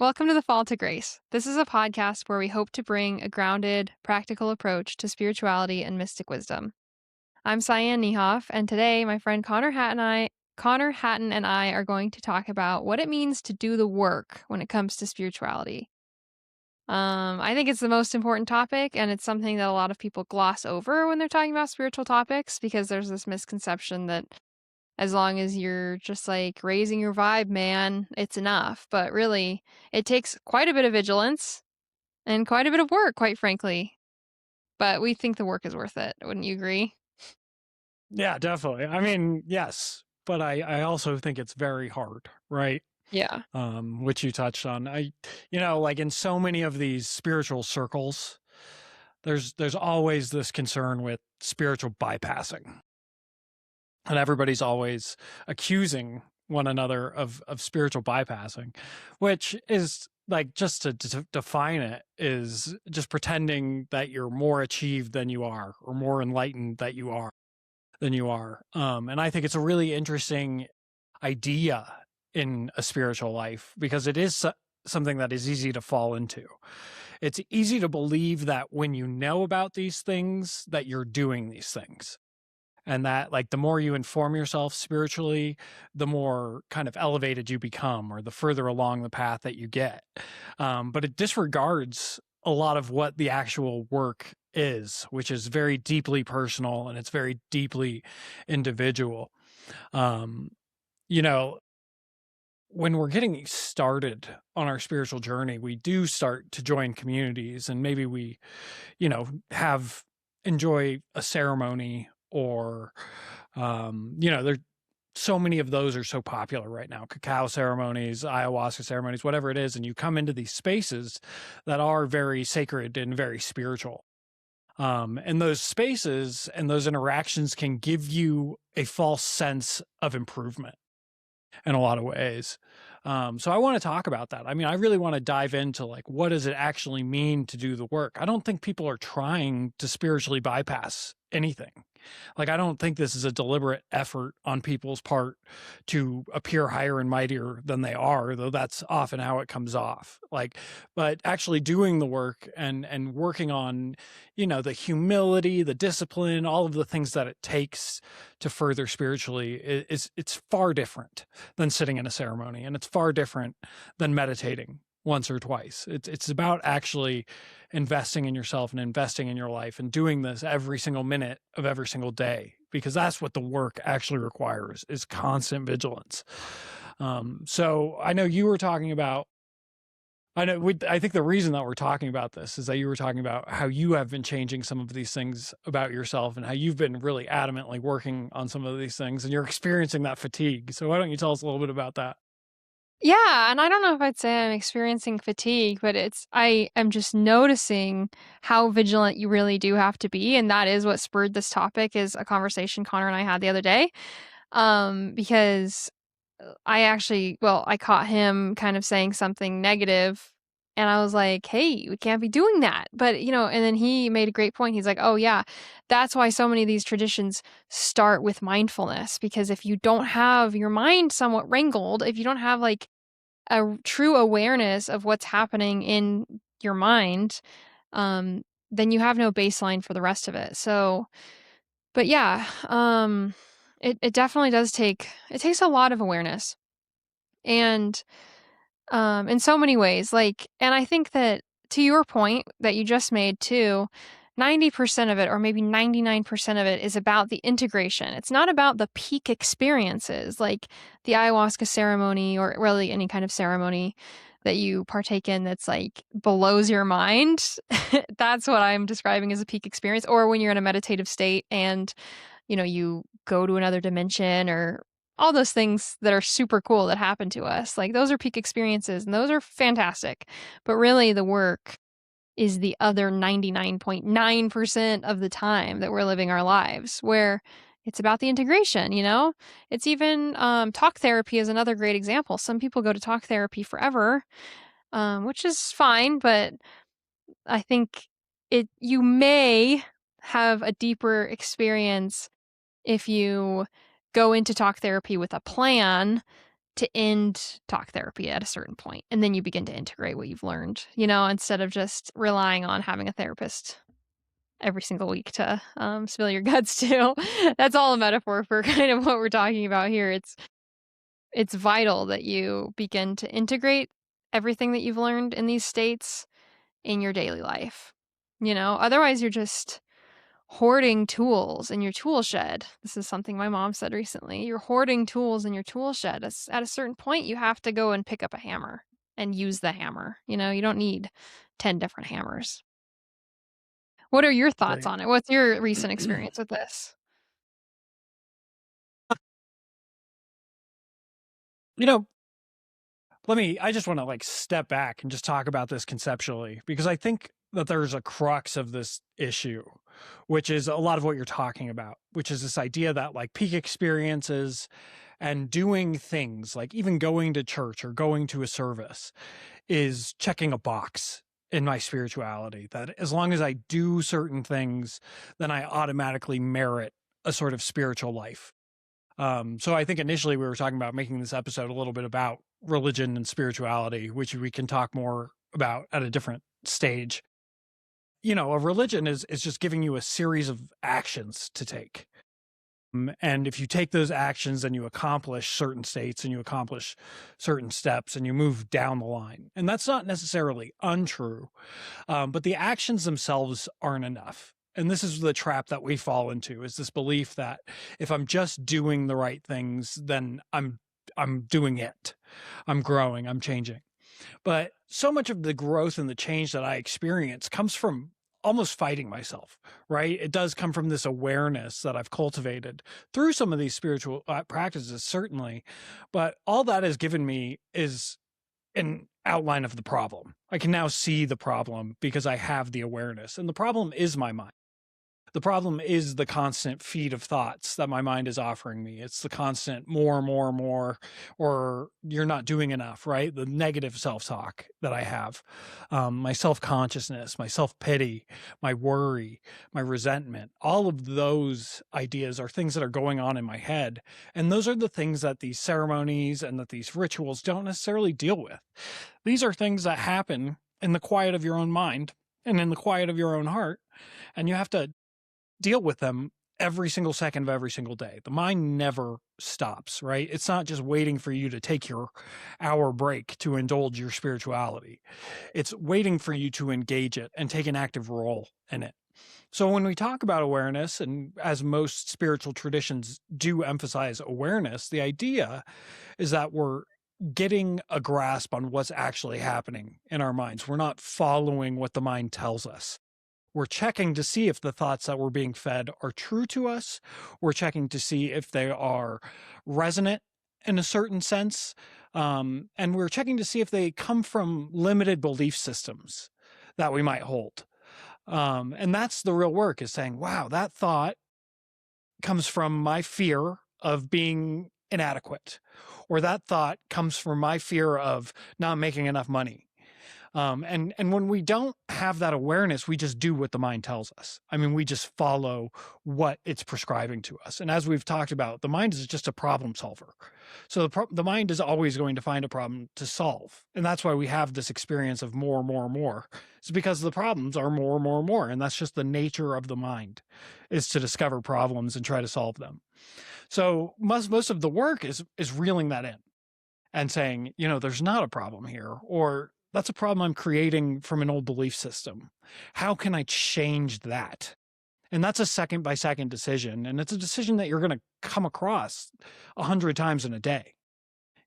Welcome to the Fall to Grace. This is a podcast where we hope to bring a grounded, practical approach to spirituality and mystic wisdom. I'm Cyan and today my friend Connor Hatton and I are going to talk about what it means to do the work when it comes to spirituality. I think it's the most important topic, and it's something that a lot of people gloss over when they're talking about spiritual topics because there's this misconception that as long as you're just like raising your vibe, man, it's enough. But really, it takes quite a bit of vigilance and quite a bit of work, quite frankly. But we think the work is worth it. Wouldn't you agree? Yeah, definitely. I mean, yes, but I also think it's very hard, right? Yeah. Which you touched on. Like in so many of these spiritual circles, there's always this concern with spiritual bypassing. And everybody's always accusing one another of spiritual bypassing, which is like just to define it is just pretending that you're more achieved than you are or more enlightened than you are. And I think it's a really interesting idea in a spiritual life because it is something that is easy to fall into. It's easy to believe that when you know about these things, that you're doing these things. And that, like, the more you inform yourself spiritually, the more kind of elevated you become or the further along the path that you get. But it disregards a lot of what the actual work is, which is very deeply personal and it's very deeply individual. Um, you know, when we're getting started on our spiritual journey, we do start to join communities and maybe we, have enjoy a ceremony or, there's so many of those are so popular right now, cacao ceremonies, ayahuasca ceremonies, whatever it is. And you come into these spaces that are very sacred and very spiritual. And those spaces and those interactions can give you a false sense of improvement in a lot of ways. So I want to talk about that. I mean, I really want to dive into like, what does it actually mean to do the work? I don't think people are trying to spiritually bypass anything. Like, I don't think this is a deliberate effort on people's part to appear higher and mightier than they are, though that's often how it comes off. Like, but actually doing the work and working on, the humility, the discipline, all of the things that it takes to further spiritually it's far different than sitting in a ceremony, and it's far different than meditating once or twice. It's about actually investing in yourself and investing in your life and doing this every single minute of every single day, because that's what the work actually requires is constant vigilance. So I know you were talking about, I think the reason that we're talking about this is that you were talking about how you have been changing some of these things about yourself and how you've been really adamantly working on some of these things and you're experiencing that fatigue. So why don't you tell us a little bit about that? Yeah, and I don't know if I'd say I'm experiencing fatigue, but I am just noticing how vigilant you really do have to be, and that is what spurred this topic is a conversation Connor and I had the other day. Because I caught him kind of saying something negative, and I was like, "Hey, we can't be doing that." But, and then he made a great point. He's like, "Oh, yeah, that's why so many of these traditions start with mindfulness, because if you don't have your mind somewhat wrangled, if you don't have like a true awareness of what's happening in your mind, um, then you have no baseline for the rest of it." So, but yeah, it definitely does it takes a lot of awareness. And in so many ways, like, and I think that to your point that you just made too, 90% of it, or maybe 99% of it, is about the integration. It's not about the peak experiences like the ayahuasca ceremony or really any kind of ceremony that you partake in that's like blows your mind. That's what I'm describing as a peak experience. Or when you're in a meditative state and you go to another dimension or all those things that are super cool that happen to us. Like those are peak experiences and those are fantastic. But really the work is the other 99.9% of the time that we're living our lives where it's about the integration. It's even talk therapy is another great example. Some people go to talk therapy forever, which is fine, but I think you may have a deeper experience if you go into talk therapy with a plan to end talk therapy at a certain point, and then you begin to integrate what you've learned, instead of just relying on having a therapist every single week to spill your guts to. That's all a metaphor for kind of what we're talking about here. It's vital that you begin to integrate everything that you've learned in these states in your daily life. Otherwise you're just hoarding tools in your tool shed. This is something my mom said recently. You're hoarding tools in your tool shed. At a certain point, you have to go and pick up a hammer and use the hammer. You don't need 10 different hammers. What are your thoughts Right. on it? What's your recent experience with this? You know, I just want to like step back and just talk about this conceptually because I think that there's a crux of this issue, which is a lot of what you're talking about, which is this idea that like peak experiences and doing things like even going to church or going to a service is checking a box in my spirituality. That as long as I do certain things, then I automatically merit a sort of spiritual life. So I think initially we were talking about making this episode a little bit about religion and spirituality, which we can talk more about at a different stage. A religion is just giving you a series of actions to take. And if you take those actions and you accomplish certain states and you accomplish certain steps and you move down the line, and that's not necessarily untrue, but the actions themselves aren't enough. And this is the trap that we fall into, is this belief that if I'm just doing the right things, then I'm doing it. I'm growing, I'm changing. But so much of the growth and the change that I experience comes from almost fighting myself, right? It does come from this awareness that I've cultivated through some of these spiritual practices, certainly. But all that has given me is an outline of the problem. I can now see the problem because I have the awareness. And the problem is my mind. The problem is the constant feed of thoughts that my mind is offering me. It's the constant more, more, more, or you're not doing enough, right? The negative self-talk that I have, my self-consciousness, my self-pity, my worry, my resentment, all of those ideas are things that are going on in my head. And those are the things that these ceremonies and that these rituals don't necessarily deal with. These are things that happen in the quiet of your own mind and in the quiet of your own heart. And you have to deal with them every single second of every single day. The mind never stops, right? It's not just waiting for you to take your hour break to indulge your spirituality. It's waiting for you to engage it and take an active role in it. So when we talk about awareness, and as most spiritual traditions do emphasize awareness, the idea is that we're getting a grasp on what's actually happening in our minds. We're not following what the mind tells us. We're checking to see if the thoughts that we're being fed are true to us. We're checking to see if they are resonant in a certain sense. And we're checking to see if they come from limited belief systems that we might hold. And that's the real work, is saying, wow, that thought comes from my fear of being inadequate, or that thought comes from my fear of not making enough money. And when we don't have that awareness, we just do what the mind tells us. I mean, we just follow what it's prescribing to us. And as we've talked about, the mind is just a problem solver. So the mind is always going to find a problem to solve. And that's why we have this experience of more, more, more. It's because the problems are more, more, more. And that's just the nature of the mind, is to discover problems and try to solve them. So most of the work is reeling that in and saying, there's not a problem here, or that's a problem I'm creating from an old belief system. How can I change that? And that's a second by second decision. And it's a decision that you're going to come across 100 times in a day.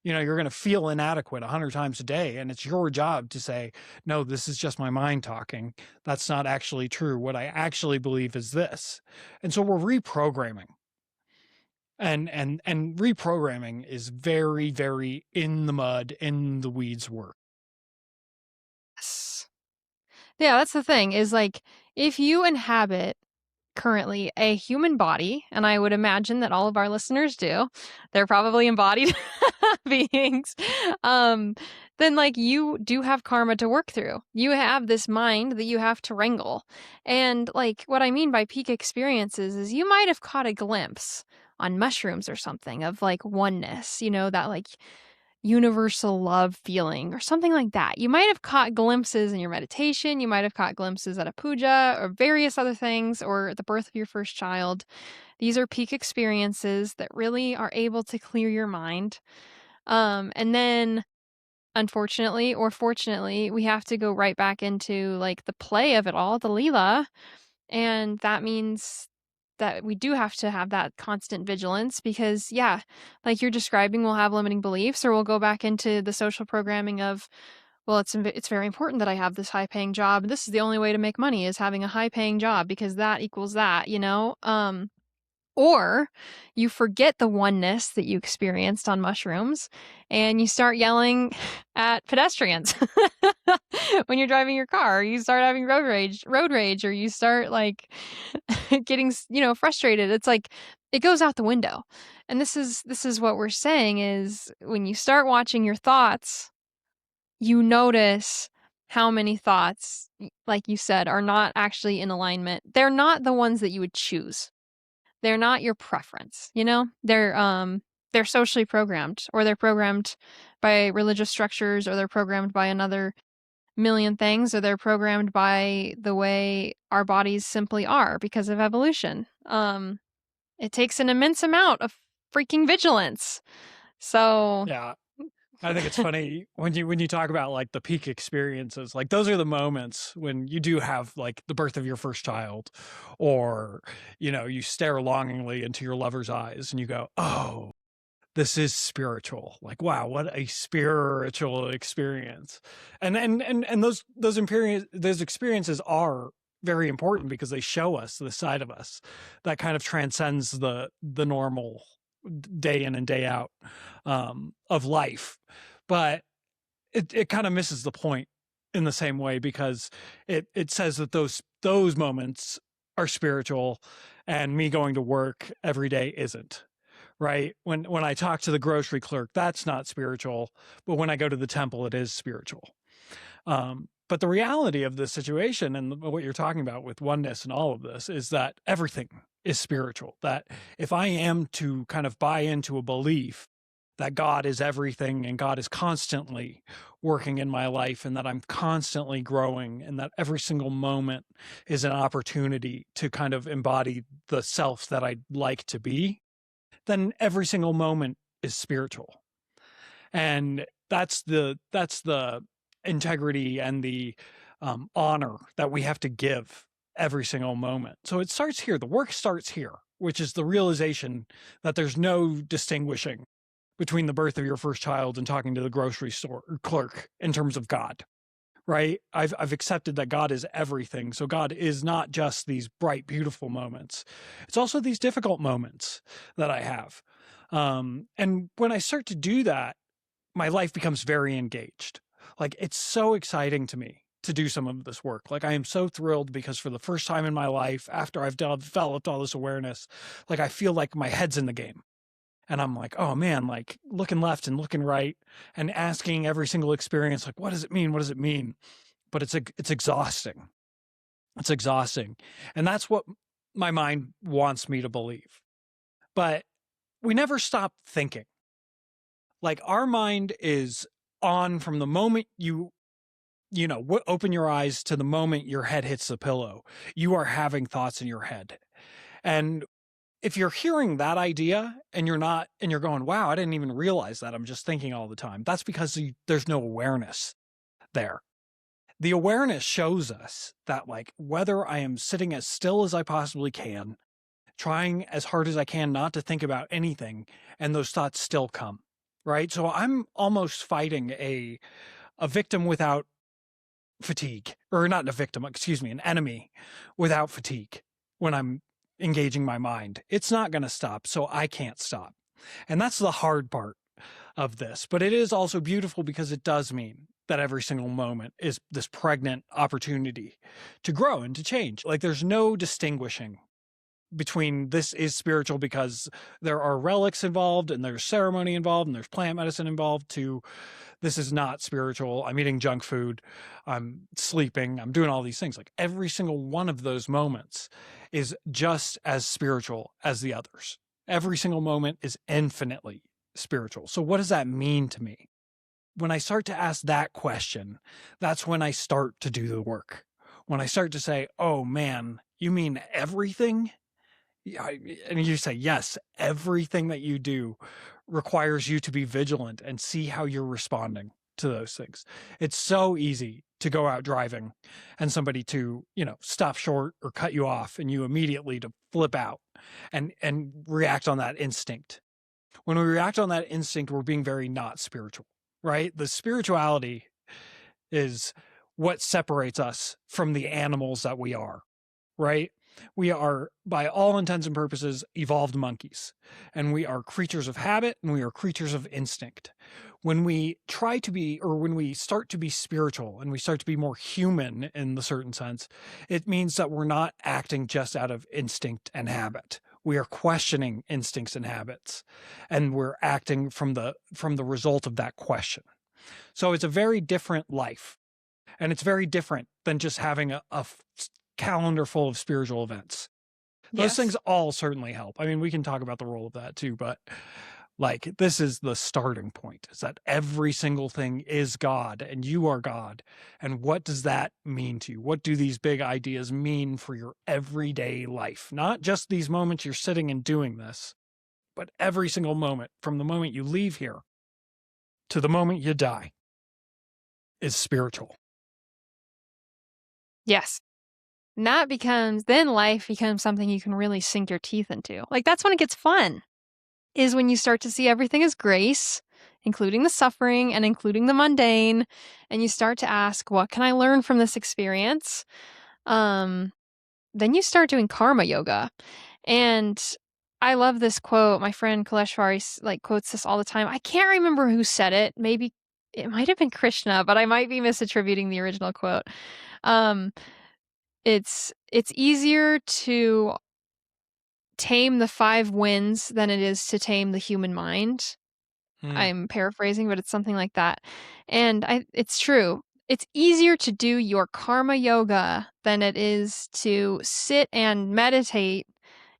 You're going to feel inadequate 100 times a day. And it's your job to say, no, this is just my mind talking. That's not actually true. What I actually believe is this. And so we're reprogramming. And reprogramming is very, very in the mud, in the weeds work. Yes. Yeah, that's the thing, is like, if you inhabit currently a human body, and I would imagine that all of our listeners do, they're probably embodied beings, then like you do have karma to work through. You have this mind that you have to wrangle. And like what I mean by peak experiences is you might have caught a glimpse on mushrooms or something of like oneness, that like universal love feeling or something like that. You might have caught glimpses in your meditation, you might have caught glimpses at a puja or various other things, or the birth of your first child. These are peak experiences that really are able to clear your mind. And then unfortunately or fortunately, we have to go right back into like the play of it all, the Leela, and that means that we do have to have that constant vigilance because, yeah, like you're describing, we'll have limiting beliefs or we'll go back into the social programming of, well, it's very important that I have this high paying job. This is the only way to make money is having a high paying job because that equals that, you know? Or you forget the oneness that you experienced on mushrooms and you start yelling at pedestrians when you're driving your car. You start having road rage, or you start like getting, frustrated. It's like it goes out the window. And this is what we're saying is when you start watching your thoughts, you notice how many thoughts, like you said, are not actually in alignment. They're not the ones that you would choose. They're not your preference, you know? They're socially programmed, or they're programmed by religious structures, or they're programmed by another million things, or they're programmed by the way our bodies simply are because of evolution. It takes an immense amount of freaking vigilance. So Yeah. I think it's funny when you talk about like the peak experiences, like those are the moments when you do have like the birth of your first child, or you stare longingly into your lover's eyes and you go, "Oh, this is spiritual." Like, wow, what a spiritual experience. And those experiences are very important because they show us the side of us that kind of transcends the normal day in and day out of life. But it kind of misses the point in the same way, because it says that those moments are spiritual and me going to work every day isn't. Right? When I talk to the grocery clerk, that's not spiritual, but when I go to the temple, it is spiritual. But the reality of this situation and what you're talking about with oneness and all of this is that everything is spiritual. That if I am to kind of buy into a belief that God is everything and God is constantly working in my life and that I'm constantly growing and that every single moment is an opportunity to kind of embody the self that I'd like to be, then every single moment is spiritual. And that's the integrity and the honor that we have to give every single moment. So it starts here. The work starts here, which is the realization that there's no distinguishing between the birth of your first child and talking to the grocery store clerk in terms of God. Right? I've accepted that God is everything. So God is not just these bright, beautiful moments. It's also these difficult moments that I have. And when I start to do that, my life becomes very engaged. Like, it's so exciting to me to do some of this work. Like, I am so thrilled because for the first time in my life, after I've developed all this awareness, like I feel like my head's in the game. And I'm like, oh man, like looking left and looking right and asking every single experience, like, what does it mean? What does it mean? But it's exhausting. It's exhausting. And that's what my mind wants me to believe. But we never stop thinking. Like, our mind is on from the moment open your eyes to the moment your head hits the pillow. You are having thoughts in your head. And if you're hearing that idea and you're going, wow, I didn't even realize that, I'm just thinking all the time, that's because there's no awareness there. The awareness shows us that, like, whether I am sitting as still as I possibly can, trying as hard as I can not to think about anything, and those thoughts still come, right? So I'm almost fighting a victim without fatigue, or not a victim, excuse me, an enemy without fatigue when I'm engaging my mind. It's not going to stop, so I can't stop. And that's the hard part of this. But it is also beautiful because it does mean that every single moment is this pregnant opportunity to grow and to change. Like, there's no distinguishing between this is spiritual because there are relics involved and there's ceremony involved and there's plant medicine involved, to this is not spiritual. I'm eating junk food. I'm sleeping. I'm doing all these things. Like, every single one of those moments is just as spiritual as the others. Every single moment is infinitely spiritual. So what does that mean to me? when I start to ask that question, that's when I start to do the work. When I start to say, "Oh man, you mean everything?" Yeah, and you say, "Yes, everything that you do requires you to be vigilant and see how you're responding to those things." It's so easy to go out driving and somebody to, stop short or cut you off and you immediately to flip out and react on that instinct. When we react on that instinct, we're being very not spiritual, right? The spirituality is what separates us from the animals that we are, right? We are, by all intents and purposes, evolved monkeys, and we are creatures of habit and we are creatures of instinct. When we try to be, or when we start to be spiritual and we start to be more human in the certain sense, it means that we're not acting just out of instinct and habit. We are questioning instincts and habits, and we're acting from the result of that question. So it's a very different life, and it's very different than just having a calendar full of spiritual events. Those Yes. things all certainly help. I mean, we can talk about the role of that too, but like this is the starting point, is that every single thing is God and you are God. And what does that mean to you? What do these big ideas mean for your everyday life? Not just these moments you're sitting and doing this, but every single moment from the moment you leave here to the moment you die is spiritual. Yes. And that becomes, then life becomes something you can really sink your teeth into. Like, that's when it gets fun, is when you start to see everything as grace, including the suffering and including the mundane. And you start to ask, what can I learn from this experience? Um, then you start doing karma yoga. And I love this quote. My friend Kaleshvari quotes this all the time. I can't remember who said it. Maybe it might have been Krishna, but I might be misattributing the original quote. Um, it's easier to tame the 5 winds than it is to tame the human mind. Hmm. I'm paraphrasing, but it's something like that. And it's true. It's easier to do your karma yoga than it is to sit and meditate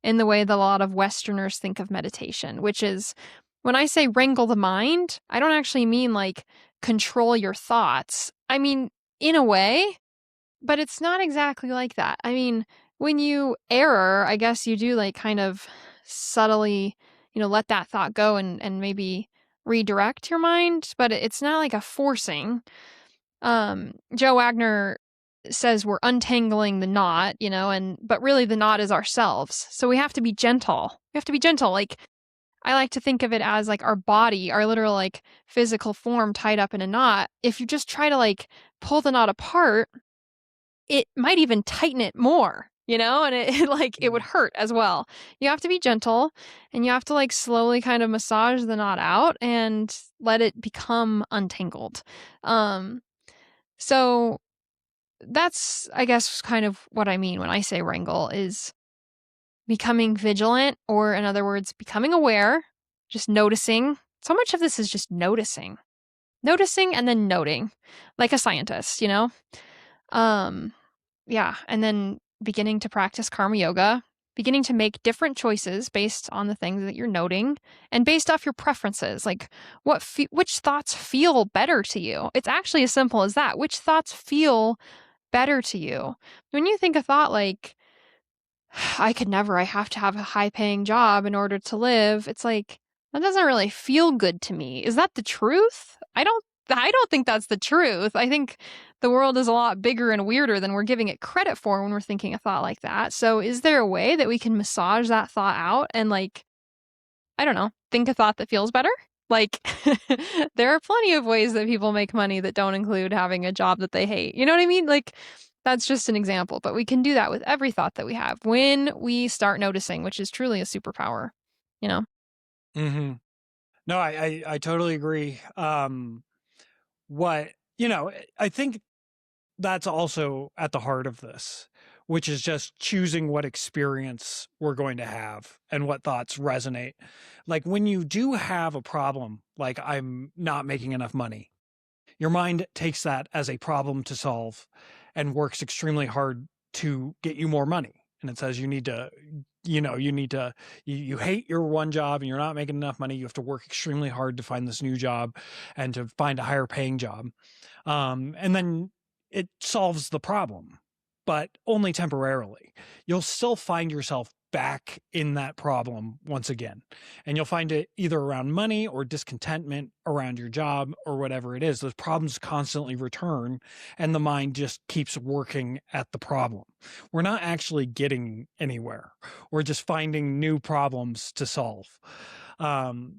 in the way that a lot of Westerners think of meditation, which is, when I say wrangle the mind, I don't actually mean like control your thoughts. I mean, in a way, but it's not exactly like that. I mean, when you error, I guess you do like kind of subtly, let that thought go and maybe redirect your mind, but it's not like a forcing. Joe Wagner says we're untangling the knot, but really the knot is ourselves. So we have to be gentle. We have to be gentle. Like, I like to think of it as like our body, our literal like physical form tied up in a knot. If you just try to like pull the knot apart, it might even tighten it more, and it would hurt as well. You have to be gentle, and you have to like slowly kind of massage the knot out and let it become untangled. Um, so that's, I guess, kind of what I mean when I say wrangle, is becoming vigilant, or in other words, becoming aware, just noticing. So much of this is just noticing and then noting, like a scientist, Um, yeah, and then beginning to practice karma yoga, beginning to make different choices based on the things that you're noting and based off your preferences. Like, which thoughts feel better to you? It's actually as simple as that. Which thoughts feel better to you? When you think a thought like, I could never, I have to have a high paying job in order to live, it's like, that doesn't really feel good to me. Is that the truth? I don't think that's the truth. I think the world is a lot bigger and weirder than we're giving it credit for when we're thinking a thought like that. So is there a way that we can massage that thought out and, like, I don't know, think a thought that feels better? Like, there are plenty of ways that people make money that don't include having a job that they hate. You know what I mean? Like, that's just an example, but we can do that with every thought that we have when we start noticing, which is truly a superpower, you know? Hmm. No, I totally agree. What, I think that's also at the heart of this, which is just choosing what experience we're going to have and what thoughts resonate. Like when you do have a problem, like I'm not making enough money, your mind takes that as a problem to solve and works extremely hard to get you more money. And it says you need to you need to, you hate your one job and you're not making enough money. You have to work extremely hard to find this new job and to find a higher paying job. And then it solves the problem, but only temporarily. You'll still find yourself back in that problem once again. And you'll find it either around money or discontentment around your job or whatever it is. Those problems constantly return, and the mind just keeps working at the problem. We're not actually getting anywhere. We're just finding new problems to solve.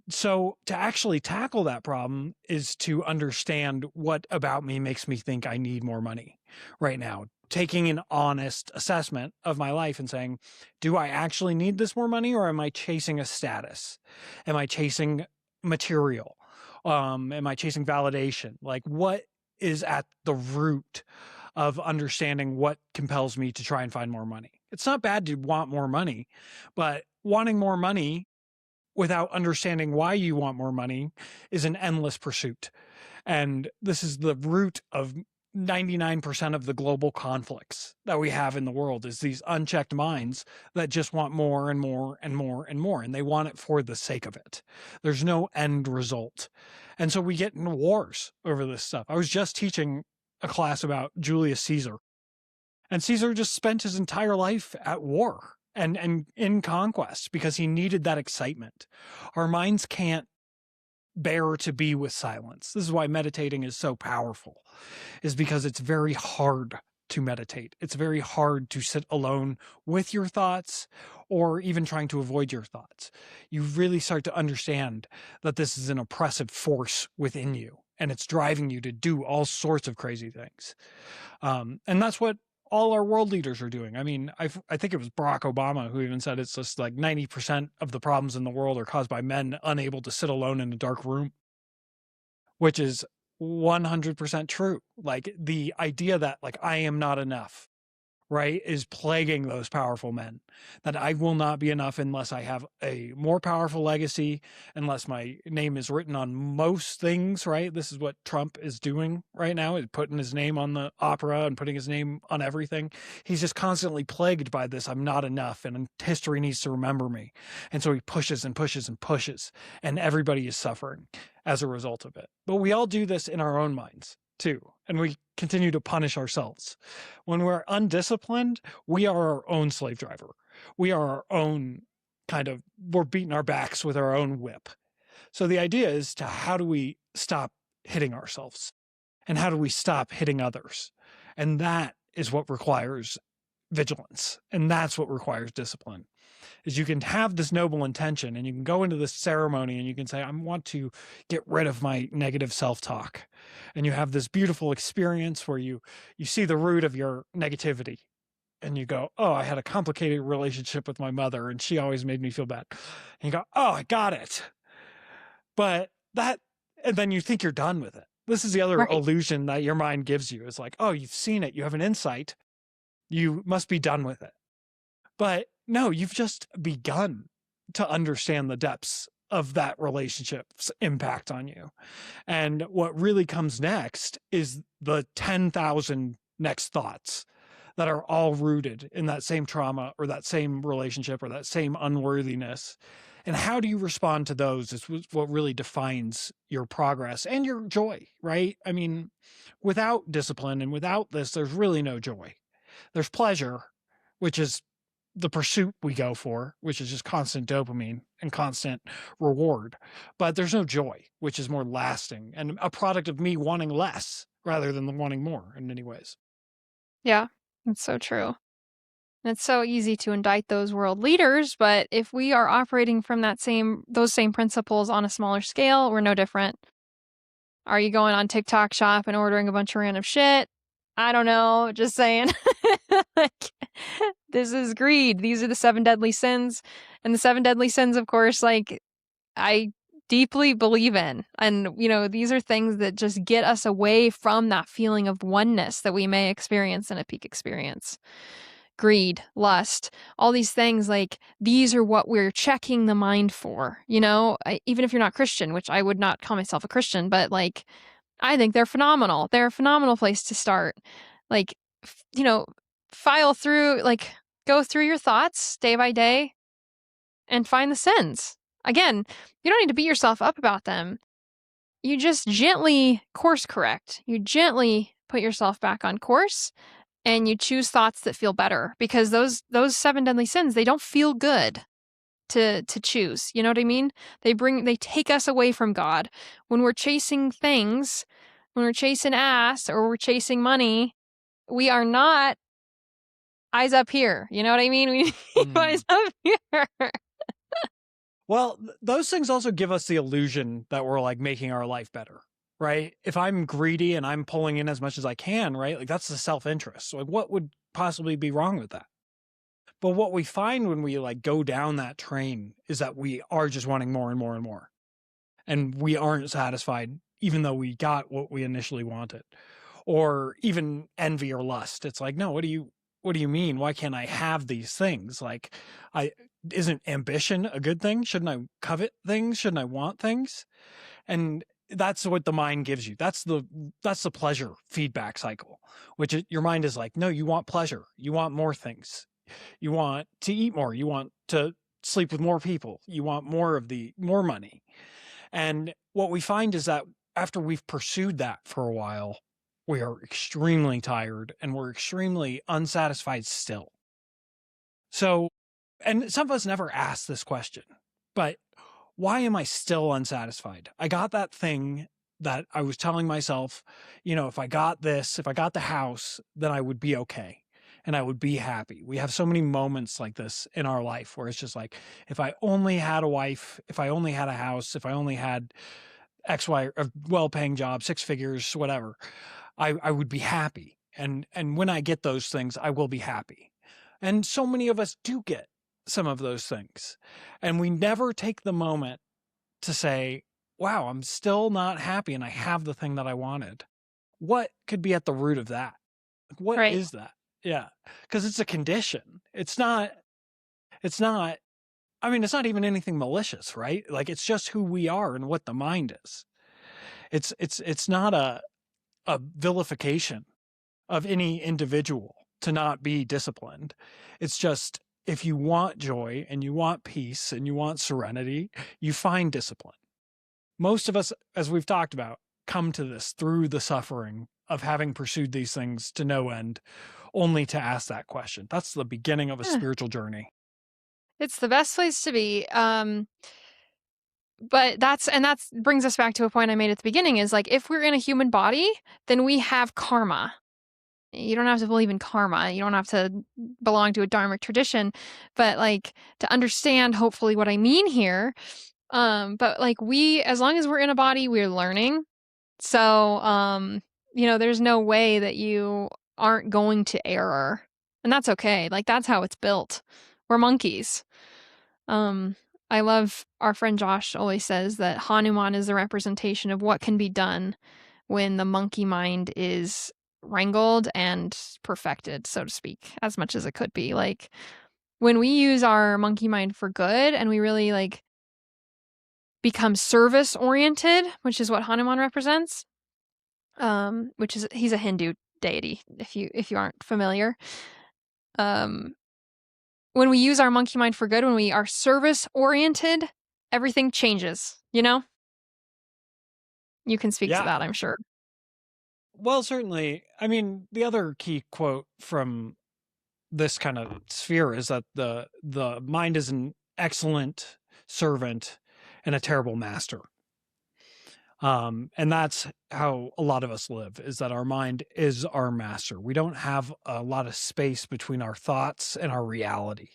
So to actually tackle that problem is to understand what about me makes me think I need more money right now. Taking an honest assessment of my life and saying, do I actually need this more money, or am I chasing a status? Am I chasing material? Am I chasing validation? Like, what is at the root of understanding what compels me to try and find more money? It's not bad to want more money, but wanting more money without understanding why you want more money is an endless pursuit. And this is the root of 99% of the global conflicts that we have in the world, is these unchecked minds that just want more and more and more and more, and they want it for the sake of it. There's no end result. And so we get in wars over this stuff. I was just teaching a class about Julius Caesar, and Caesar just spent his entire life at war and in conquest because he needed that excitement. Our minds can't bear to be with silence. This is why meditating is so powerful, is because it's very hard to meditate. It's very hard to sit alone with your thoughts or even trying to avoid your thoughts. You really start to understand that this is an oppressive force within you, and it's driving you to do all sorts of crazy things. And that's what all our world leaders are doing. I mean, I think it was Barack Obama who even said it's just like 90% of the problems in the world are caused by men unable to sit alone in a dark room, which is 100% true. Like, the idea that, like, I am not enough, right, is plaguing those powerful men, that I will not be enough unless I have a more powerful legacy, unless my name is written on most things, right? This is what Trump is doing right now, is putting his name on the opera and putting his name on everything. He's just constantly plagued by this, I'm not enough, and history needs to remember me. And so he pushes and pushes and pushes, and everybody is suffering as a result of it. But we all do this in our own minds too, and we continue to punish ourselves. When we're undisciplined, we are our own slave driver. We are our own we're beating our backs with our own whip. So the idea is to, how do we stop hitting ourselves? And how do we stop hitting others? And that is what requires vigilance. And that's what requires discipline. Is you can have this noble intention and you can go into this ceremony and you can say, I want to get rid of my negative self-talk. And you have this beautiful experience where you see the root of your negativity and you go, oh, I had a complicated relationship with my mother and she always made me feel bad. And you go, oh, I got it. But and then you think you're done with it. This is the other Right. illusion that your mind gives you. It's like, oh, you've seen it. You have an insight. You must be done with it. But no, you've just begun to understand the depths of that relationship's impact on you. And what really comes next is the 10,000 next thoughts that are all rooted in that same trauma or that same relationship or that same unworthiness. And how do you respond to those is what really defines your progress and your joy, right? I mean, without discipline and without this, there's really no joy. There's pleasure, which is the pursuit we go for, which is just constant dopamine and constant reward. But there's no joy, which is more lasting and a product of me wanting less rather than the wanting more in many ways. Yeah, that's so true. And it's so easy to indict those world leaders, but if we are operating from those same principles on a smaller scale, we're no different. Are you going on TikTok shop and ordering a bunch of random shit? I don't know, just saying. Like, this is greed. These are the 7 deadly sins. And the 7 deadly sins, of course, like, I deeply believe in. And, these are things that just get us away from that feeling of oneness that we may experience in a peak experience. Greed, lust, all these things, like, these are what we're checking the mind for, even if you're not Christian, which I would not call myself a Christian, but, like, I think they're phenomenal. They're a phenomenal place to start. Like, file through, like, go through your thoughts day by day. and find the sins. Again, you don't need to beat yourself up about them. You just gently course correct. You gently put yourself back on course, and you choose thoughts that feel better, because those seven deadly sins, they don't feel good to choose. You know what I mean? They take us away from God. When we're chasing things, when we're chasing ass or we're chasing money, we are not eyes up here. You know what I mean? We need eyes up here. Well, those things also give us the illusion that we're like making our life better, right? If I'm greedy and I'm pulling in as much as I can, right? Like that's the self-interest. So, like what would possibly be wrong with that? But what we find when we like go down that train is that we are just wanting more and more and more. And we aren't satisfied even though we got what we initially wanted. Or even envy or lust. It's like, no, what do you mean? Why can't I have these things? Like I isn't ambition a good thing? Shouldn't I covet things? Shouldn't I want things? And that's what the mind gives you. That's the pleasure feedback cycle, which your mind is like, no, you want pleasure. You want more things. You want to eat more. You want to sleep with more people. You want more money. And what we find is that after we've pursued that for a while, we are extremely tired and we're extremely unsatisfied still. So, and some of us never ask this question, but why am I still unsatisfied? I got that thing that I was telling myself, if I got this, if I got the house, then I would be okay and I would be happy. We have so many moments like this in our life where it's just like, if I only had a wife, if I only had a house, if I only had X, Y, a well-paying job, six figures, whatever, I would be happy. And when I get those things, I will be happy. And so many of us do get some of those things. And we never take the moment to say, wow, I'm still not happy and I have the thing that I wanted. What could be at the root of that? What Right. is that? Yeah. Because it's a condition. It's not, I mean, it's not even anything malicious, right? Like it's just who we are and what the mind is. It's not a vilification of any individual to not be disciplined. It's just if you want joy and you want peace and you want serenity, you find discipline. Most of us, as we've talked about, come to this through the suffering of having pursued these things to no end, only to ask that question. That's the beginning of a Yeah. spiritual journey. It's the best place to be. But that's brings us back to a point I made at the beginning, is like, if we're in a human body, then we have karma. You don't have to believe in karma. You don't have to belong to a dharmic tradition, but like to understand hopefully what I mean here. But like as long as we're in a body, we're learning. So, there's no way that you aren't going to error. And that's okay. Like that's how it's built. We're monkeys. I love our friend Josh always says that Hanuman is the representation of what can be done when the monkey mind is wrangled and perfected, so to speak, as much as it could be. Like when we use our monkey mind for good and we really like become service oriented, which is what Hanuman represents, which is he's a Hindu deity if you aren't familiar. When we use our monkey mind for good, when we are service oriented, everything changes, you know? You can speak to Yeah. that, I'm sure. Well, certainly. I mean, the other key quote from this kind of sphere is that the mind is an excellent servant and a terrible master. And that's how a lot of us live, is that our mind is our master. We don't have a lot of space between our thoughts and our reality.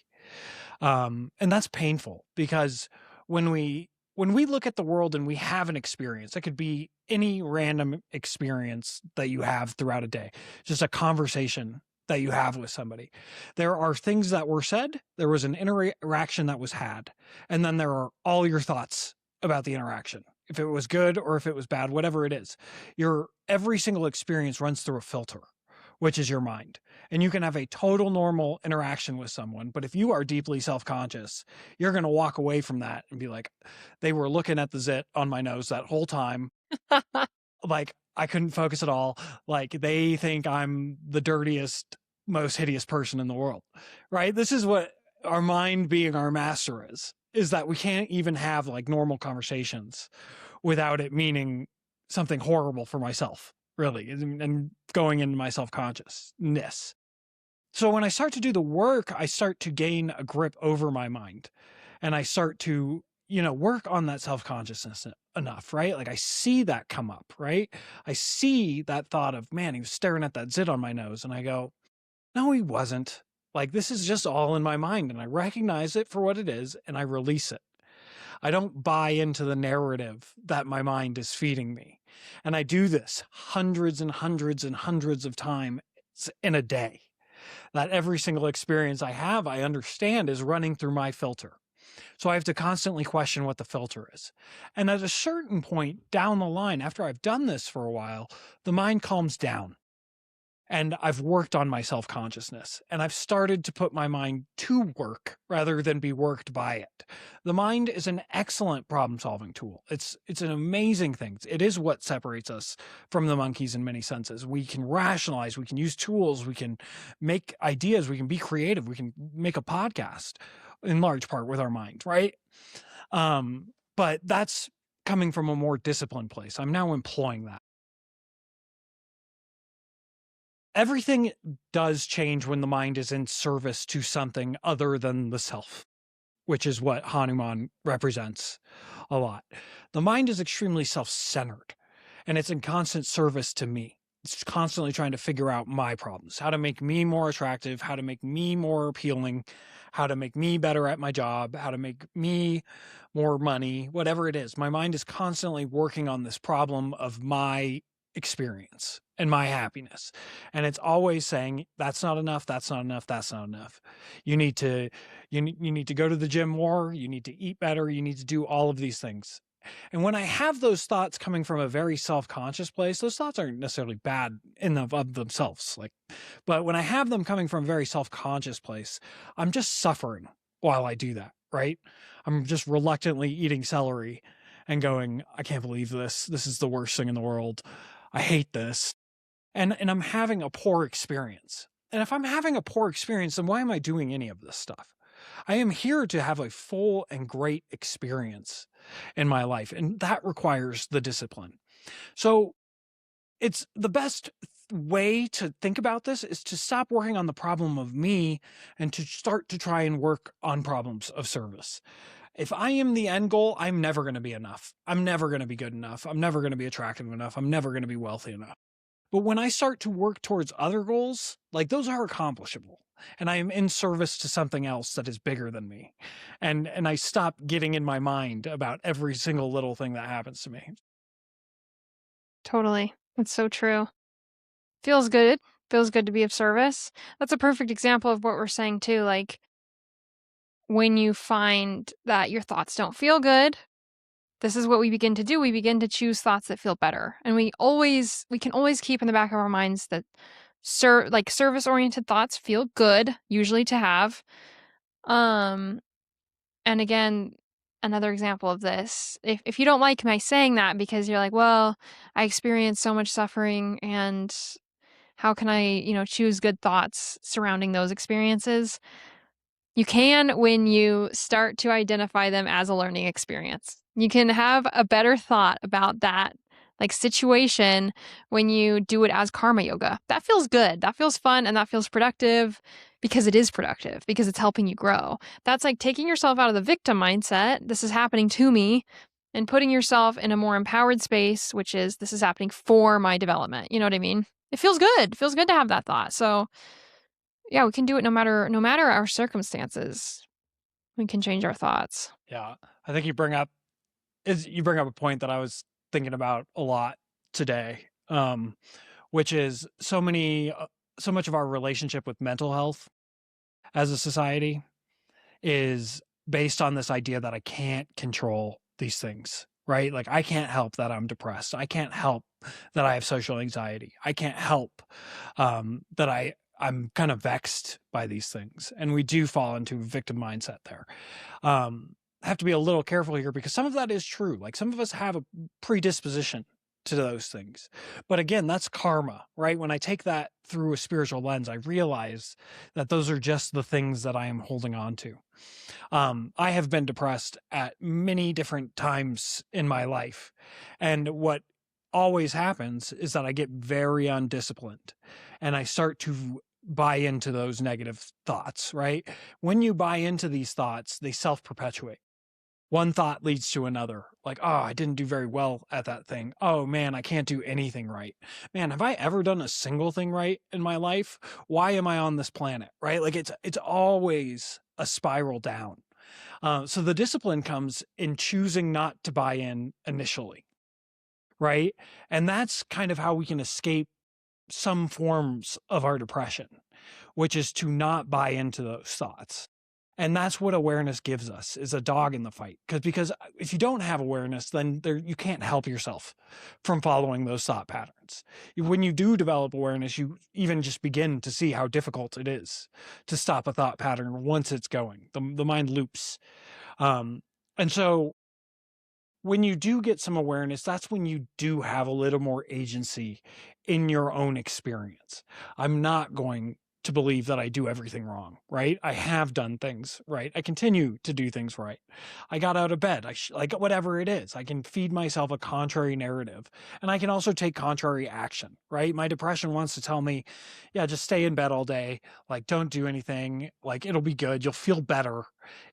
And that's painful because when we look at the world and we have an experience, it could be any random experience that you have throughout a day, just a conversation that you have with somebody. There are things that were said, there was an interaction that was had, and then there are all your thoughts about the interaction. If it was good or if it was bad, whatever it is, your every single experience runs through a filter, which is your mind. And you can have a total normal interaction with someone, but if you are deeply self-conscious, you're going to walk away from that and be like, they were looking at the zit on my nose that whole time. Like I couldn't focus at all. Like they think I'm the dirtiest, most hideous person in the world, right? This is what our mind being our master is. is that we can't even have like normal conversations without it meaning something horrible for myself, really, and going into my self-consciousness. So when I start to do the work, I start to gain a grip over my mind, and I start to, work on that self-consciousness enough, right? Like I see that come up, right? I see that thought of, man, he was staring at that zit on my nose. And I go, no, he wasn't. Like this is just all in my mind. And I recognize it for what it is and I release it. I don't buy into the narrative that my mind is feeding me. And I do this hundreds and hundreds and hundreds of times in a day. That every single experience I have, I understand is running through my filter. So I have to constantly question what the filter is. And at a certain point down the line, after I've done this for a while, the mind calms down. And I've worked on my self consciousness and I've started to put my mind to work rather than be worked by it. The mind is an excellent problem solving tool. It's an amazing thing. It is what separates us from the monkeys in many senses. We can rationalize, we can use tools, we can make ideas, we can be creative, we can make a podcast in large part with our mind, right? But that's coming from a more disciplined place. I'm now employing that. Everything does change when the mind is in service to something other than the self, which is what Hanuman represents a lot. The mind is extremely self-centered and it's in constant service to me. It's constantly trying to figure out my problems, how to make me more attractive, how to make me more appealing, how to make me better at my job, how to make me more money, whatever it is. My mind is constantly working on this problem of my experience and my happiness. And it's always saying, that's not enough, that's not enough, that's not enough. You need to you need to go to the gym more, you need to eat better, you need to do all of these things. And when I have those thoughts coming from a very self-conscious place, those thoughts aren't necessarily bad in of themselves. But when I have them coming from a very self-conscious place, I'm just suffering while I do that, right? I'm just reluctantly eating celery and going, I can't believe this. This is the worst thing in the world. I hate this. And I'm having a poor experience. And if I'm having a poor experience, then why am I doing any of this stuff? I am here to have a full and great experience in my life, and that requires the discipline. So it's the best way to think about this is to stop working on the problem of me and to start to try and work on problems of service. If I am the end goal, I'm never going to be enough. I'm never going to be good enough. I'm never going to be attractive enough. I'm never going to be wealthy enough. But when I start to work towards other goals, like those are accomplishable. And I am in service to something else that is bigger than me. And I stop getting in my mind about every single little thing that happens to me. Totally. It's so true. Feels good. Feels good to be of service. That's a perfect example of what we're saying too. Like when you find that your thoughts don't feel good, this is what we begin to do. We begin to choose thoughts that feel better. And we can always keep in the back of our minds that service-oriented thoughts feel good, usually to have. And again, another example of this, if you don't like my saying that because you're like, well, I experienced so much suffering and how can I, choose good thoughts surrounding those experiences? You can when you start to identify them as a learning experience. You can have a better thought about that situation when you do it as karma yoga. That feels good. That feels fun and that feels productive because it is productive, because it's helping you grow. That's like taking yourself out of the victim mindset. This is happening to me, and putting yourself in a more empowered space, which is this is happening for my development. You know what I mean? It feels good. It feels good to have that thought. So yeah, we can do it no matter our circumstances. We can change our thoughts. Yeah. I think you bring up a point that I was thinking about a lot today. Which is so much of our relationship with mental health as a society is based on this idea that I can't control these things, right? Like I can't help that I'm depressed. I can't help that I have social anxiety. I can't help that I'm kind of vexed by these things. And we do fall into a victim mindset there. I have to be a little careful here because some of that is true. Like some of us have a predisposition to those things. But again, that's karma, right? When I take that through a spiritual lens, I realize that those are just the things that I am holding on to. I have been depressed at many different times in my life. And what always happens is that I get very undisciplined and I start to buy into those negative thoughts, right? When you buy into these thoughts, they self perpetuate. One thought leads to another. Like, oh, I didn't do very well at that thing. Oh man, I can't do anything right. Man, have I ever done a single thing right in my life? Why am I on this planet? Right? Like it's always a spiral down. So the discipline comes in choosing not to buy in initially, right? And that's kind of how we can escape some forms of our depression, which is to not buy into those thoughts. And that's what awareness gives us is a dog in the fight. Because if you don't have awareness, then you can't help yourself from following those thought patterns. When you do develop awareness, you even just begin to see how difficult it is to stop a thought pattern once it's going. The mind loops. And so when you do get some awareness, that's when you do have a little more agency in your own experience. I'm not going to believe that I do everything wrong, right? I have done things right. I continue to do things right. I got out of bed. Like whatever it is, I can feed myself a contrary narrative and I can also take contrary action, right? My depression wants to tell me, yeah, just stay in bed all day. Like, don't do anything. Like, it'll be good. You'll feel better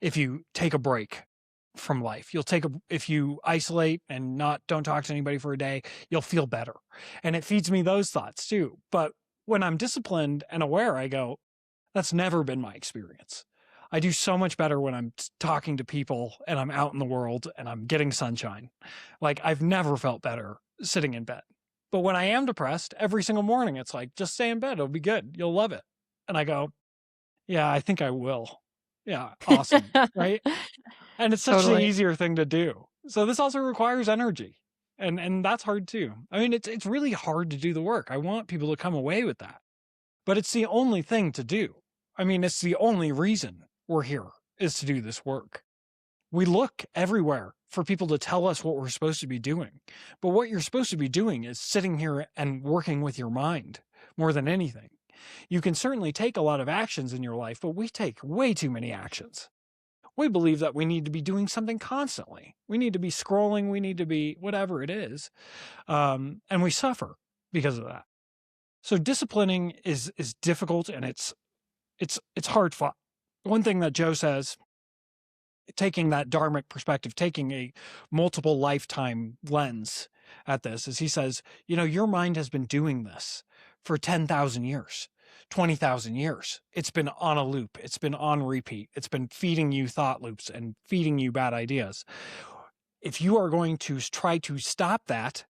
if you take a break from life. If you isolate and don't talk to anybody for a day, you'll feel better. And it feeds me those thoughts too. But when I'm disciplined and aware, I go, that's never been my experience. I do so much better when I'm talking to people and I'm out in the world and I'm getting sunshine. Like I've never felt better sitting in bed. But when I am depressed, every single morning, it's like, just stay in bed. It'll be good. You'll love it. And I go, yeah, I think I will. Yeah, awesome. Right. And it's such the Totally. easier thing to do. So this also requires energy. And that's hard too. I mean, it's really hard to do the work. I want people to come away with that. But it's the only thing to do. I mean, it's the only reason we're here is to do this work. We look everywhere for people to tell us what we're supposed to be doing. But what you're supposed to be doing is sitting here and working with your mind more than anything. You can certainly take a lot of actions in your life, but we take way too many actions. We believe that we need to be doing something constantly. We need to be scrolling. We need to be whatever it is. And we suffer because of that. So disciplining is difficult and it's hard fought. One thing that Joe says, taking that dharmic perspective, taking a multiple lifetime lens at this, is he says, your mind has been doing this for 10,000 years. 20,000 years. It's been on a loop. It's been on repeat. It's been feeding you thought loops and feeding you bad ideas. If you are going to try to stop that,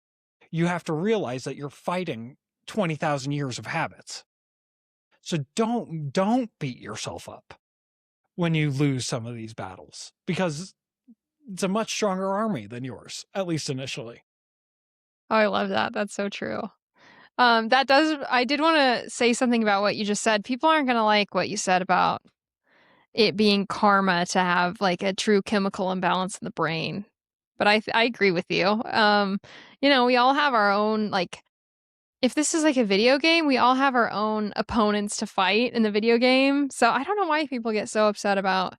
you have to realize that you're fighting 20,000 years of habits. So don't beat yourself up when you lose some of these battles because it's a much stronger army than yours, at least initially. Oh, I love that. That's so true. I did want to say something about what you just said. People aren't going to like what you said about it being karma to have like a true chemical imbalance in the brain. But I agree with you. We all have our own, like, if this is like a video game, we all have our own opponents to fight in the video game. So I don't know why people get so upset about,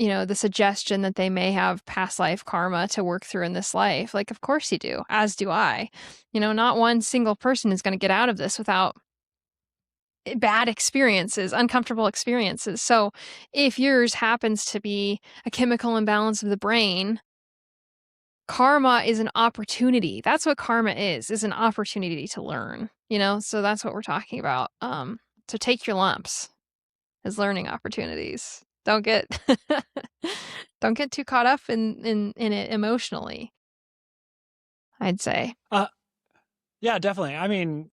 the suggestion that they may have past life karma to work through in this life. Like, of course you do, as do I. Not one single person is going to get out of this without bad experiences, uncomfortable experiences. So if yours happens to be a chemical imbalance of the brain, karma is an opportunity. That's what karma is an opportunity to learn, So that's what we're talking about. So take your lumps as learning opportunities. Don't get don't get too caught up in it emotionally, I'd say. Yeah, definitely. I mean,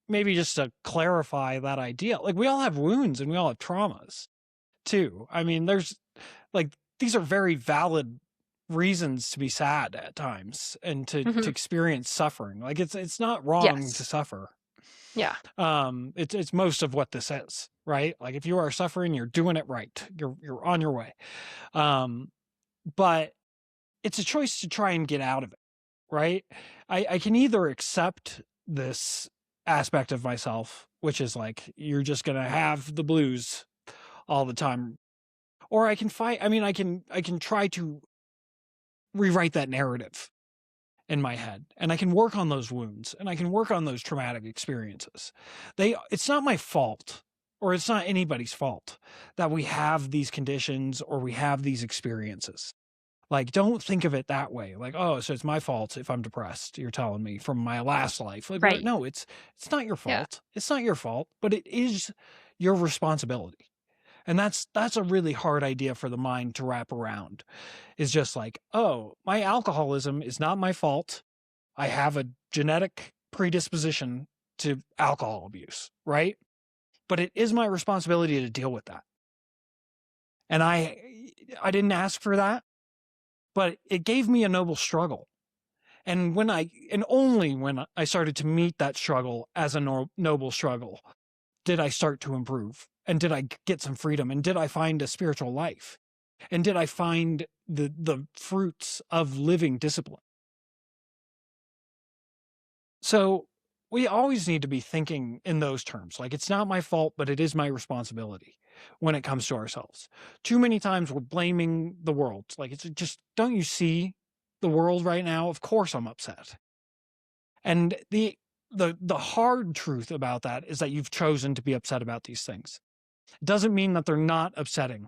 maybe just to clarify that idea, like we all have wounds and we all have traumas too. I mean, there's like these are very valid reasons to be sad at times and to Mhm. experience suffering. Like it's not wrong to Yes. suffer. Yeah. It's most of what this is, right? Like if you are suffering, you're doing it right. You're on your way. Um, but it's a choice to try and get out of it. right? I can either accept this aspect of myself, which is like, you're just going to have the blues all the time, or I can fight. I mean, I can try to rewrite that narrative in my head, and I can work on those wounds, and I can work on those traumatic experiences. It's not my fault, or it's not anybody's fault that we have these conditions or we have these experiences. Like, don't think of it that way. Like, oh, so it's my fault if I'm depressed. You're telling me from my last life. Like, Right. no, it's not your Yeah. fault. It's not your fault, but it is your responsibility. And that's a really hard idea for the mind to wrap around. Is just like, oh, my alcoholism is not my fault. I have a genetic predisposition to alcohol abuse, right? But it is my responsibility to deal with that. And I didn't ask for that, but it gave me a noble struggle. And only when I started to meet that struggle as a noble struggle, did I start to improve, and did I get some freedom, and did I find a spiritual life, and did I find the fruits of living discipline. So we always need to be thinking in those terms. Like, it's not my fault, but it is my responsibility when it comes to ourselves. Too many times we're blaming the world. Like, it's just, don't you see the world right now? Of course I'm upset. And the hard truth about that is that you've chosen to be upset about these things. It doesn't mean that they're not upsetting,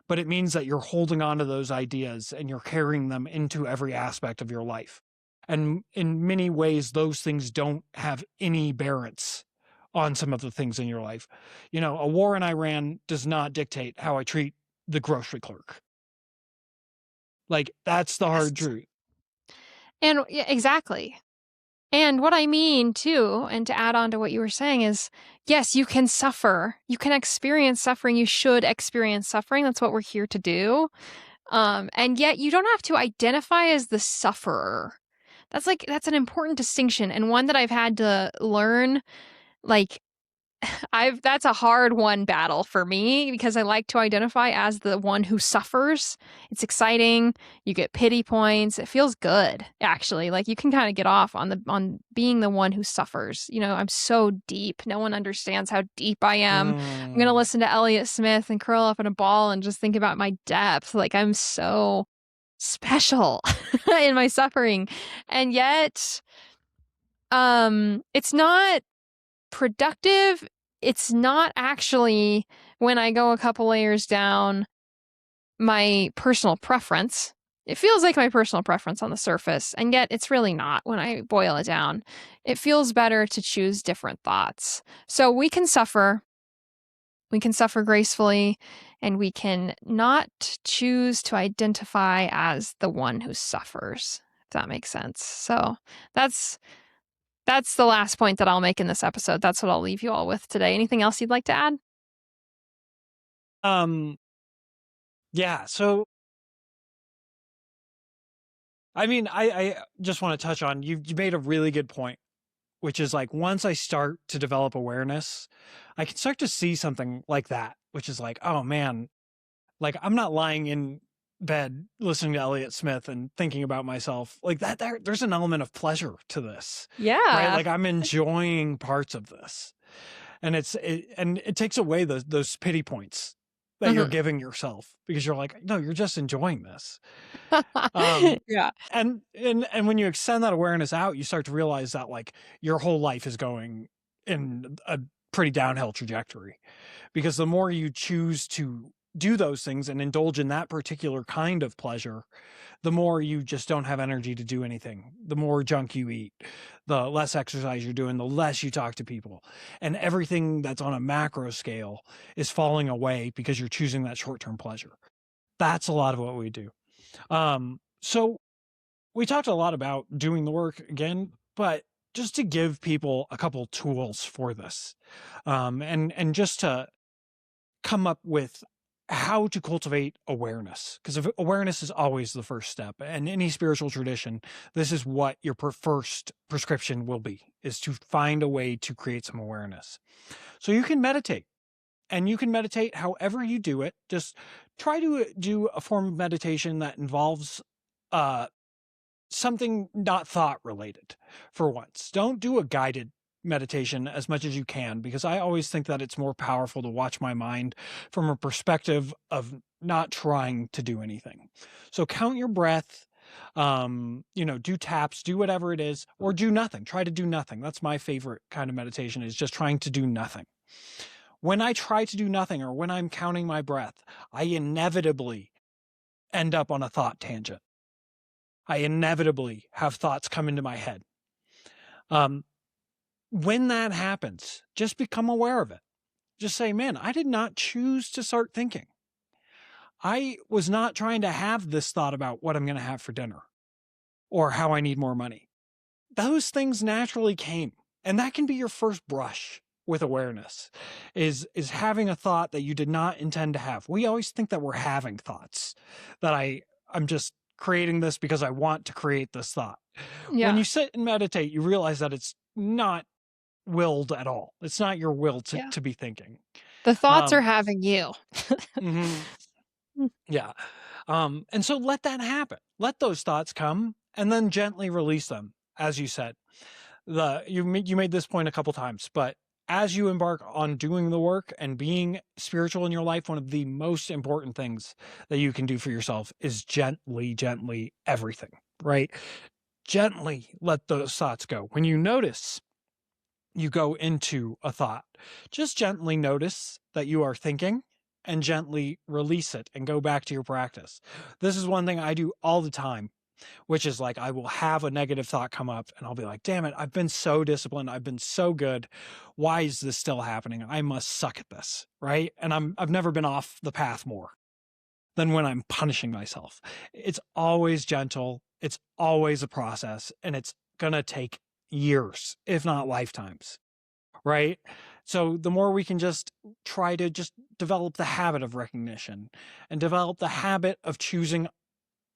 but it means that you're holding on to those ideas and you're carrying them into every aspect of your life. And in many ways, those things don't have any bearance on some of the things in your life. You know, a war in Iran does not dictate how I treat the grocery clerk. Like, that's the hard Yes. truth. And yeah, exactly. And what I mean too, and to add on to what you were saying is, yes, you can suffer. You can experience suffering. You should experience suffering. That's what we're here to do. And yet you don't have to identify as the sufferer. That's an important distinction, and one that I've had to learn. Like, that's a hard one battle for me because I like to identify as the one who suffers. It's exciting. You get pity points. It feels good, actually. Like, you can kind of get off on being the one who suffers. You know, I'm so deep. No one understands how deep I am. I'm gonna Mm. listen to Elliott Smith and curl up in a ball and just think about my depth. Like, I'm so special in my suffering. And yet, it's not productive. It's not actually, when I go a couple layers down, my personal preference. It feels like my personal preference on the surface, and yet it's really not when I boil it down. It feels better to choose different thoughts. So we can suffer gracefully, and we can not choose to identify as the one who suffers, if that makes sense. So that's that's the last point that I'll make in this episode. That's what I'll leave you all with today. Anything else you'd like to add? Um, yeah. So, I mean, I just want to touch on, you made a really good point, which is like, once I start to develop awareness, I can start to see something like that, which is like, oh man, like, I'm not lying in bed listening to Elliott Smith and thinking about myself like that. There's an element of pleasure to this, right? Yeah. Like, I'm enjoying parts of this, and it takes away those pity points that you're Mhm. giving yourself, because you're like, no, you're just enjoying this. Um, Yeah. and when you extend that awareness out, you start to realize that, like, your whole life is going in a pretty downhill trajectory, because the more you choose to do those things and indulge in that particular kind of pleasure, the more you just don't have energy to do anything. The more junk you eat, the less exercise you're doing, the less you talk to people, and everything that's on a macro scale is falling away because you're choosing that short-term pleasure. That's a lot of what we do. So we talked a lot about doing the work again, but just to give people a couple tools for this, and just to come up with how to cultivate awareness, because awareness is always the first step. And any spiritual tradition, this is what your first prescription will be, is to find a way to create some awareness. So you can meditate, and you can meditate however you do it. Just try to do a form of meditation that involves uh something not thought related for once. Don't do a guided meditation as much as you can, because I always think that it's more powerful to watch my mind from a perspective of not trying to do anything. So count your breath, do taps, do whatever it is, or do nothing. Try to do nothing. That's my favorite kind of meditation, is just trying to do nothing. When I try to do nothing, or when I'm counting my breath, I inevitably end up on a thought tangent. I inevitably have thoughts come into my head. Um, when that happens, just become aware of it. Just say, man, I did not choose to start thinking. I was not trying to have this thought about what I'm going to have for dinner or how I need more money. Those things naturally came. And that can be your first brush with awareness, is having a thought that you did not intend to have. We always think that we're having thoughts, that I'm just creating this because I want to create this thought. When Yeah. you sit and meditate, you realize that it's not willed at all. It's not your will Yeah. to be thinking. The thoughts are Um, having you. mhm, yeah. And so let that happen. Let those thoughts come and then gently release them. As you said, you made this point a couple times, but as you embark on doing the work and being spiritual in your life, one of the most important things that you can do for yourself is gently everything, right? Gently let those thoughts go. When you notice you go into a thought, just gently notice that you are thinking and gently release it and go back to your practice. This is one thing I do all the time, which is like, I will have a negative thought come up and I'll be like, damn it, I've been so disciplined. I've been so good. Why is this still happening? I must suck at this. Right. And I've never been off the path more than when I'm punishing myself. It's always gentle. It's always a process, and it's going to take years, if not lifetimes. Right. So the more we can just try to just develop the habit of recognition and develop the habit of choosing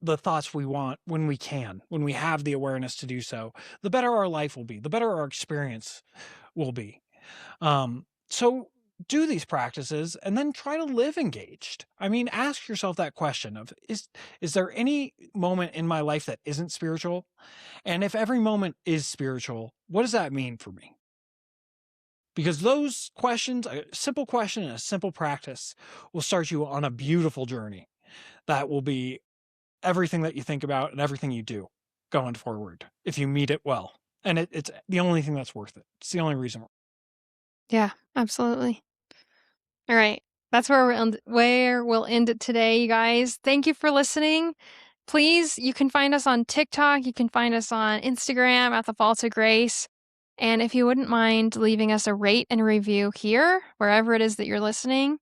the thoughts we want when we can, when we have the awareness to do so, the better our life will be, the better our experience will be. So do these practices and then try to live engaged. I mean, ask yourself that question of, is there any moment in my life that isn't spiritual? And if every moment is spiritual, what does that mean for me? Because those questions, a simple question and a simple practice, will start you on a beautiful journey that will be everything that you think about and everything you do going forward if you meet it well. And it's the only thing that's worth it. It's the only reason. Yeah, absolutely. All right. That's where we'll end it today, you guys. Thank you for listening. Please, you can find us on TikTok. You can find us on Instagram at the Fault of Grace. And if you wouldn't mind leaving us a rate and review here, wherever it is that you're listening,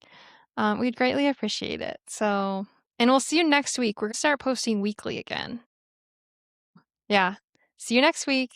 we'd greatly appreciate it. So, and we'll see you next week. We're going to start posting weekly again. Yeah. See you next week.